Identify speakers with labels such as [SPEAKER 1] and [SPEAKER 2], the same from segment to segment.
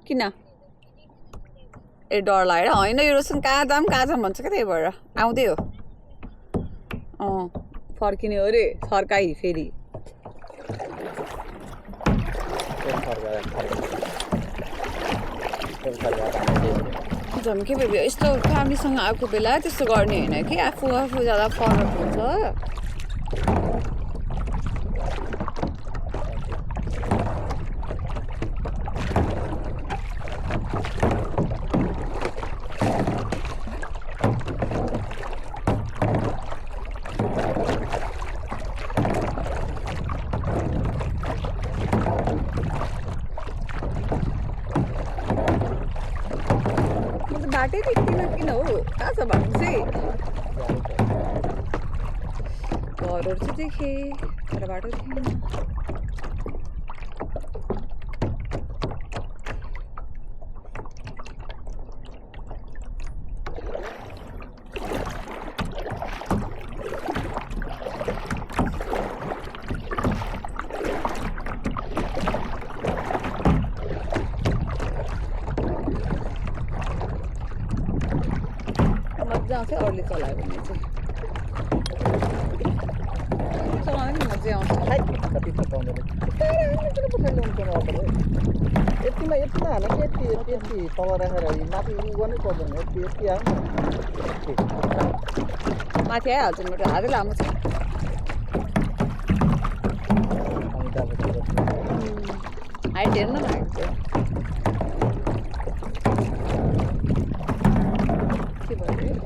[SPEAKER 1] किन ए डर लागेर होइन यो रोसन कहाँ जाम भन्छ क्या त्यही भएर आउँदै हो फर्किने हो रे सर्काई फेरि झम्के बेबी यस्तो फ्यामिलीसँग आएको बेला त्यस्तो गर्ने होइन कि आफू ज्यादा फरक हुन्छ बाटै देख्दिनँ किन हो कहाँ छ बाटो चाहिँ घरहरू चाहिँ देखेँ तर बाटो थिएन मजा आउँछ अरूले चलायो भने चाहिँ चलाउने नि मजा आउँछ
[SPEAKER 2] कति थपाउँदैन यतिमा हाल्नु यति तल राखेर माथि उ गर्नै पर्दैन यति आउनु
[SPEAKER 1] माथि आइहाल्छ मेरो हातै लामो छ हाइट हेर्न लागेको थियो के भयो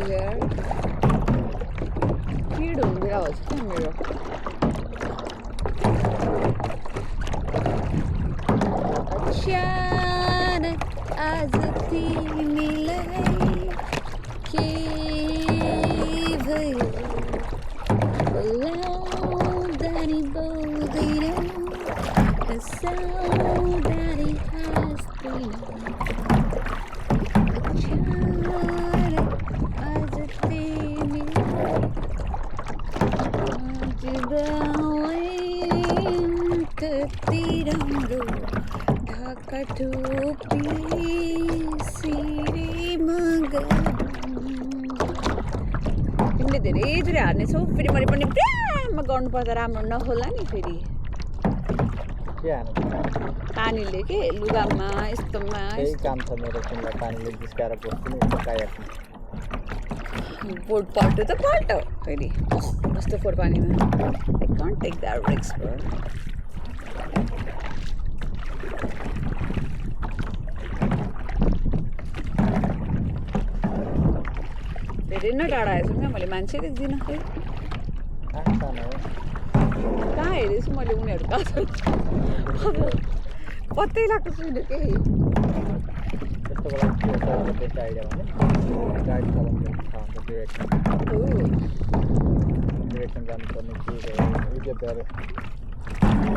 [SPEAKER 1] यार भीड़ हो गया उसके मेरा अचानक आज मिलाई के भयो लाउँदानी बोल्दैन साउँदानी हाँस्दैन ढाका टोपी सिरेमा तिमीले धेरै हार्नेछौ फेरि मैले पनि प्रेममा गर्नुपर्दा राम्रो नहोला नि फेरि पानीले के लुगामा यस्तोमा
[SPEAKER 2] काम छ मेरो तिमीलाई पानीले जिस्काएर बस्छु नि कायाकिङ
[SPEAKER 1] बोर्ड पल्ट्यो त पल्ट्यो फेरि कस्तो फोहोर पानीमा I can't take that risk bro धेरै नै टाढा आएछु क्या मैले मान्छे देख्दिनँ खै कहाँ हेरेछु मैले उनीहरू कहाँ छ पत्तै लाग्छ छुइनँ केही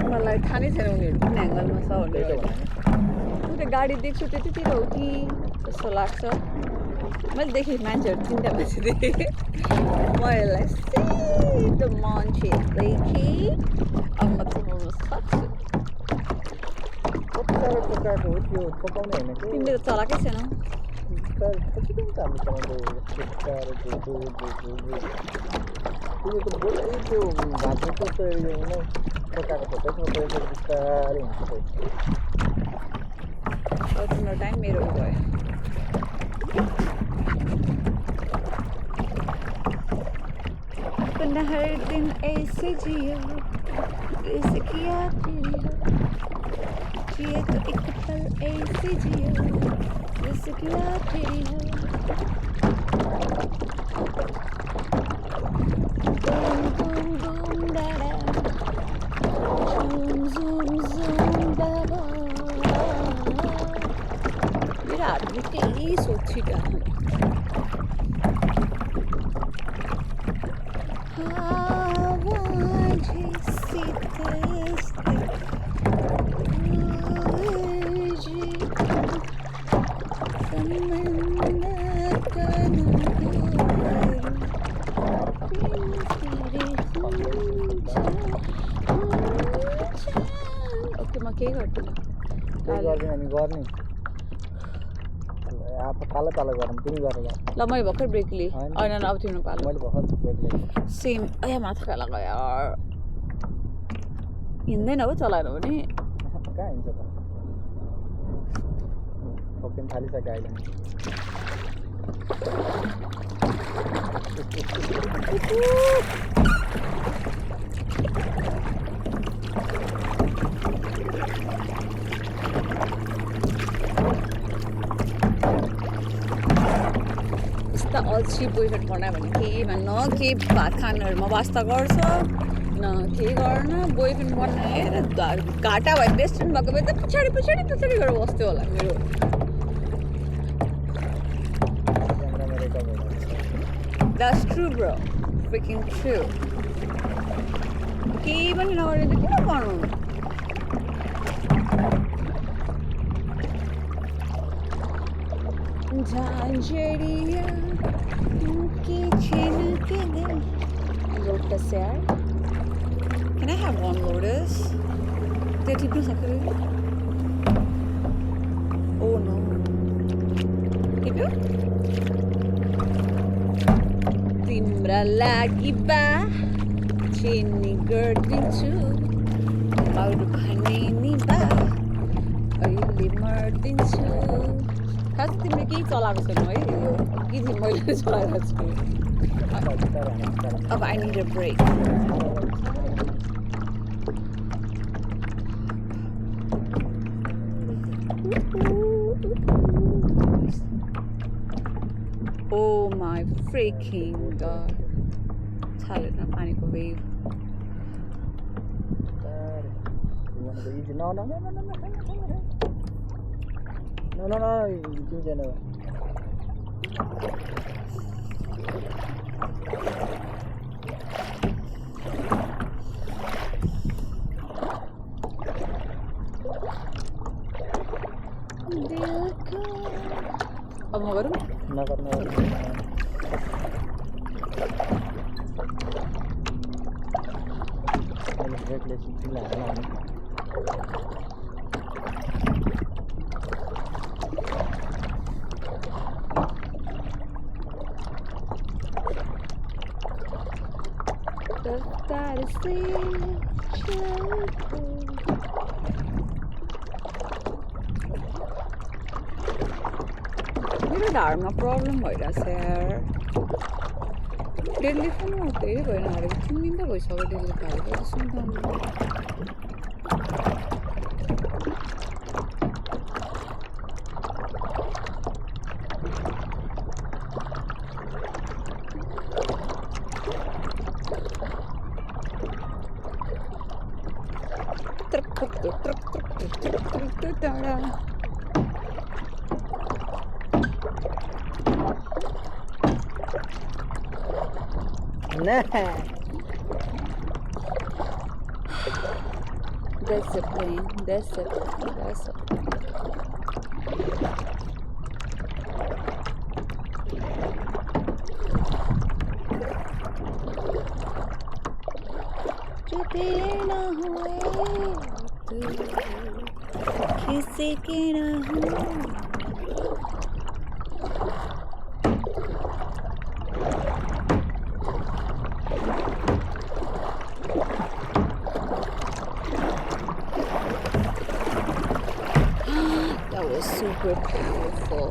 [SPEAKER 1] मलाई थाहा नै छैन उनीहरू कुन एङ्गलमा छ भनेर त्यो गाडी देख्छु त्यतितिर हो कि जस्तो लाग्छ मैले देखेँ मान्छेहरू तिनवटा मान्छे देखेँ म यसलाई सिधो मान्छे देखेँ अब म चलाउन सक्छु तिमीले त चलाएकै छैनौ तिम्रो टाइम मेरो गयो अपना हर दिन ऐसे जियो जैसे किया जिए तो एक पल ऐसे जियो जैसे किया तेरी हो बूम बूम बूम डाडा zoom zoom zoom डाडा मेरा आदमी तेरी सोची का ओके म केही गर्दिनँ
[SPEAKER 2] केही गर्दैन नि गर्ने अब पालो पालो गरौँ तिमी गरेर
[SPEAKER 1] ल मैले भर्खर ब्रेक लिएँ होइन अब तिम्रो पालो
[SPEAKER 2] मैले भर्खर ब्रेक लिएँ
[SPEAKER 1] सेम ए माथा खाला गयो यार हिँड्दैन हो चलाएर भने
[SPEAKER 2] कहाँ हिँड्छ त ओके थालिसक्यो अहिले
[SPEAKER 1] यस्ता अल्छी बोयफ्रेन्ड बनायो भने केहीमा न केही भात खानुहरूमा वास्ता गर्छ न केही गर्न बोयफ्रेन्ड बनाएर घाटा भयो बेस्ट फ्रेन्ड भएको भए त पछाडि गएर बस्थ्यो होला मेरो That's true bro freaking true केही पनि नगरेर त किन गर्नु झान्झरिया के छैन के लोटस यार Can I have one lotus? त्यो टिप्नु सक्यो Oh no टिप्यो तिम्रा लागि बा चिनी गरिदिन्छु माउरू खाने नि बा अहिले मर्दिन्छु खास तिमीले केही चलाएको छैन है यो कि मैले चलाएको छु अब I need a break Oh my freaking god Chalet na panik ko wave
[SPEAKER 2] No, you
[SPEAKER 1] अब म गरौँ
[SPEAKER 2] नगर्नु ब्रेकले चिल्ला हाल्नु
[SPEAKER 1] मेरो ढाडमा प्रब्लम भइरहेछ यार डेली फोन धेरै भएन हालेको 3 दिन त भइसक्यो डेली हालेको सुन्दा Discipline. जो तेरे ना हुए तो किसी के ना हो super powerful.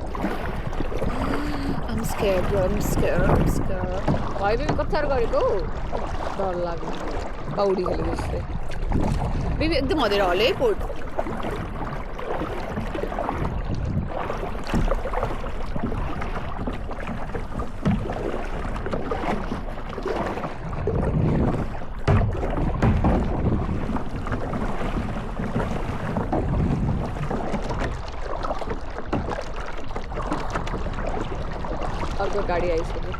[SPEAKER 1] I'm scared, bro. I'm scared. Why baby कत्थार गरेको? डर लाग्यो. पौडी खेले जस्तै. बेबी एकदम हदेर हले पोट. अर्को गाडी आइसक्यो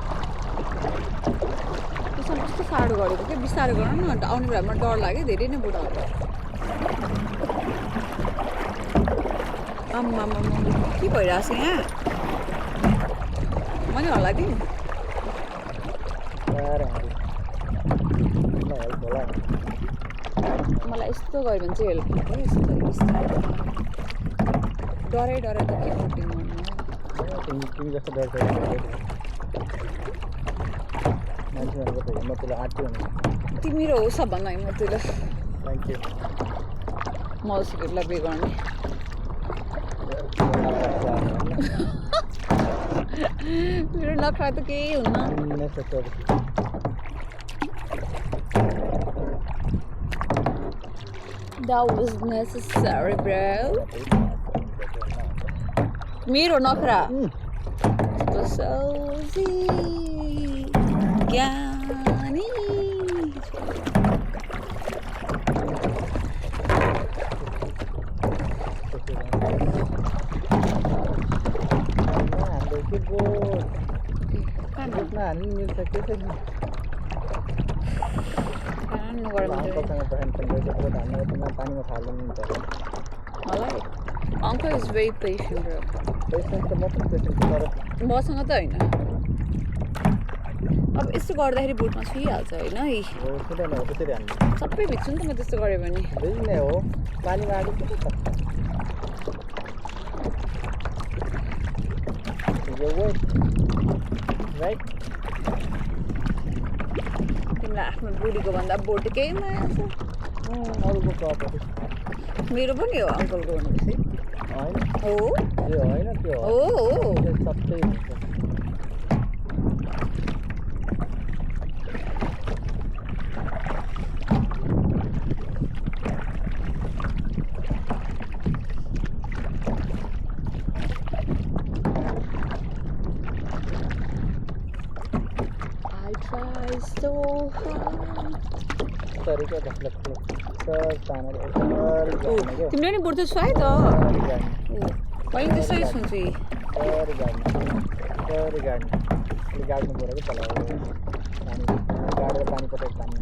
[SPEAKER 1] त्यसमा कस्तो साह्रो गरेको के बिस्तारो गर न आउने बेलामा डर लाग्यो धेरै नै बुढा हुन्छ आम्मा के भइरहेछ यहाँ मैले हल्लाइदिउँ मलाई यस्तो गयो भने चाहिँ हेल्प हुन्छ यस्तो बिस्तारो डरै त के बोटिङ गर्नु
[SPEAKER 2] तिमी जस्तो डर मान्छेहरूको त हिम्मतले आँट्यो भने
[SPEAKER 1] तिमी र हो सबभन्दा हिम्मतले
[SPEAKER 2] थ्याङ्क यू
[SPEAKER 1] मौसीहरूलाई बिगार्ने मेरो नखरा त केही हुन्न That was necessary, bro. मेरो नखरा सोझी ज्ञानी Uncle is very patient, bro. मसँग त होइन अब यस्तो गर्दाखेरि बुटमा छुइहाल्छ होइन है सबै भिज्छु नि त म त्यस्तो गऱ्यो भने तिमीलाई आफ्नो बुढीको भन्दा बोटेकै माया छ मेरो पनि हो अङ्कलको भनेपछि हो I try so hard. तिमीले नि बुढ्दै छु है त मैले त्यसै सुन्छु
[SPEAKER 2] गाड्नु पऱ्यो कि तल गाडेर पानी पठाएको पानी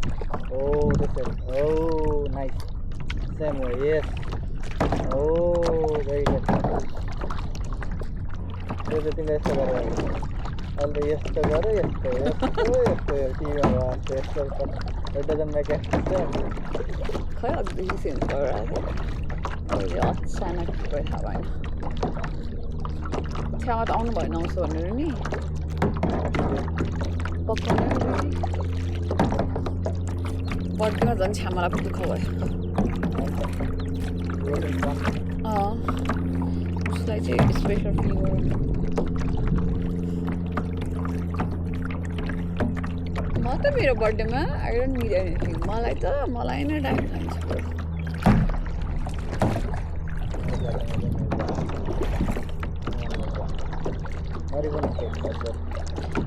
[SPEAKER 2] हो त्यसरी हो नाइस सेम हो यस हो भेरी गुड त्यो चाहिँ तिमीले यस्तो गरेर अहिले यस्तो गर यस्तो टिभीमा यस्तो It doesn't make any sense.
[SPEAKER 1] खै अघिदेखि सेन्स गरिरहेको अहिले अचानक गएर थाहा भएन छेउमा त आउनु भएन आउँछ भनेर नि पक्काउने बर्थडेमा झन् छ्यामालाई पो दुःख भयो उसलाई चाहिँ स्पेसल फिल गरौँ म त मेरो बर्थडेमा आई डोन्ट निड एनिथिङ मलाई नै टाइम लाग्छ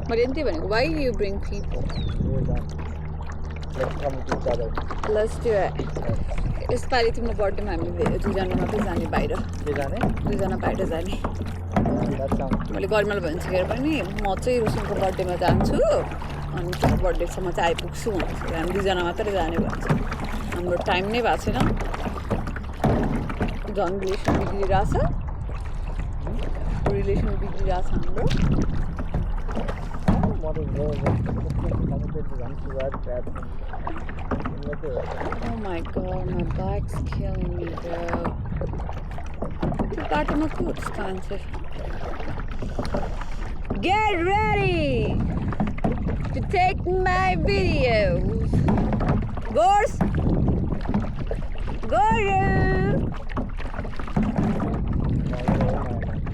[SPEAKER 1] मैले त्यही भनेको why you bring people let's do it यसपालि तिम्रो बर्थडेमा हामी दुईजना मात्रै जाने बाहिर दुईजना बाहिर जाने मैले गरिमालाई भनिसकेर पनि म चाहिँ रोशनको बर्थडेमा जान्छु अनि तिम्रो बर्थडेसम्म चाहिँ आइपुग्छु भन्छ हामी दुईजना मात्रै जाने भन्छ हाम्रो टाइम नै भएको छैन झन् रिलेसन बिग्रिरहेछ हाम्रो Oh my god, my back's killing me, bro. You got my food, Spencer. Get ready to take my videos. Gors! Goro!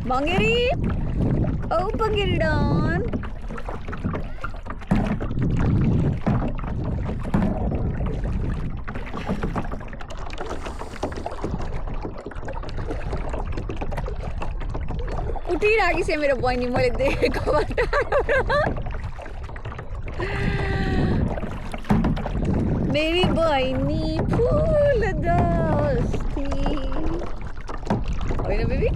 [SPEAKER 1] Mangiri! Open it on. उठिरहेको छ मेरो बहिनी मैले देखेको मेरी बहिनी फुल दस्ती होइन बेबी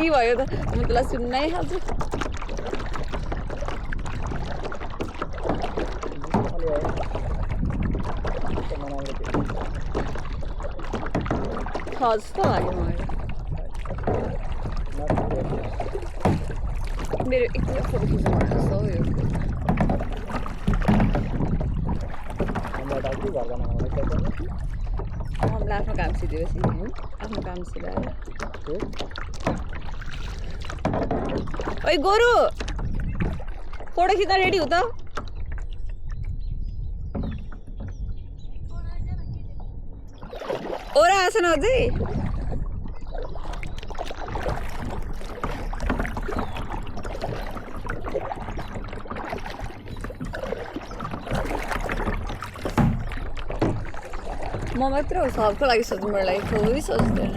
[SPEAKER 1] के भयो त म तँलाई सुन्नै हाल्छु जस्तो लाग्यो मलाई मेरो एकचोटि फोटो खिच्नु मन लाग्छ हो यो हामीलाई आफ्नो काम सिधेपछि आफ्नो काम सिधाएर ओइ गोरु फोटो खिच्न रेडी हो त ओरा आएछ न अझै म मात्र हो सबको लागि सोच्नु मेरो लागि कोही सोच्दैन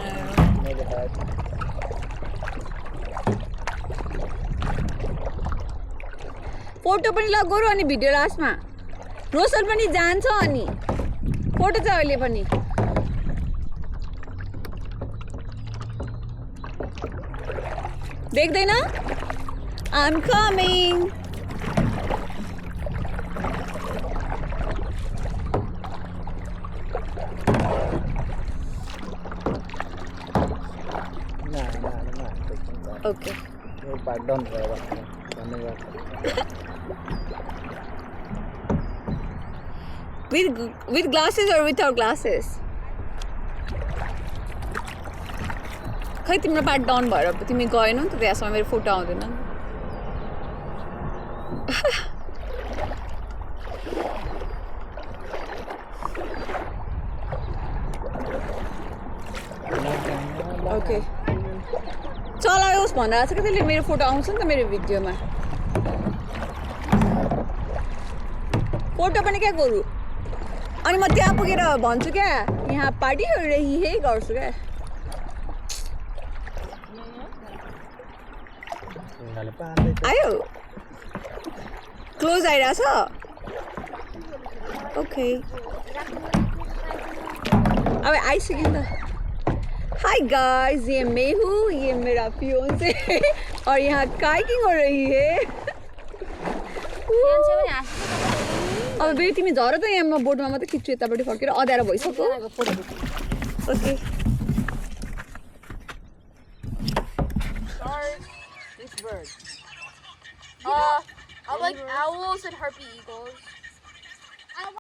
[SPEAKER 1] फोटो पनि ल गोरु अनि भिडियो लास्टमा रोसल पनि जान्छ अनि फोटो चाहिँ अहिले पनि देख्दैन I'm coming Okay.
[SPEAKER 2] Pardon,
[SPEAKER 1] with glasses or without glasses? खै तिम्रो पार्ट डाउन भएर तिमी गएनौ नि त त्यसमा मेरो फोटो आउँदैन ओके चलायोस् भनेर छ कि त्यसले मेरो फोटो आउँछ नि त मेरो भिडियोमा फोटो पनि क्या गरौँ अनि म त्यहाँ पुगेर भन्छु क्या यहाँ पार्टी रही है गर्छु क्या आयो क्लोज आइरहेछ ओके अब आइसक्यो नि त हाय गाइस ये मैं हूँ ये मेरा फियोंसे और यहाँ काइकिंग हो रही है अब बेबी तिमी झर त यहाँ म बोर्डमा मात्रै खिच्छु यतापट्टि फर्केर अँध्यारो भइसक्यो okay
[SPEAKER 3] I like owls and harpy eagles.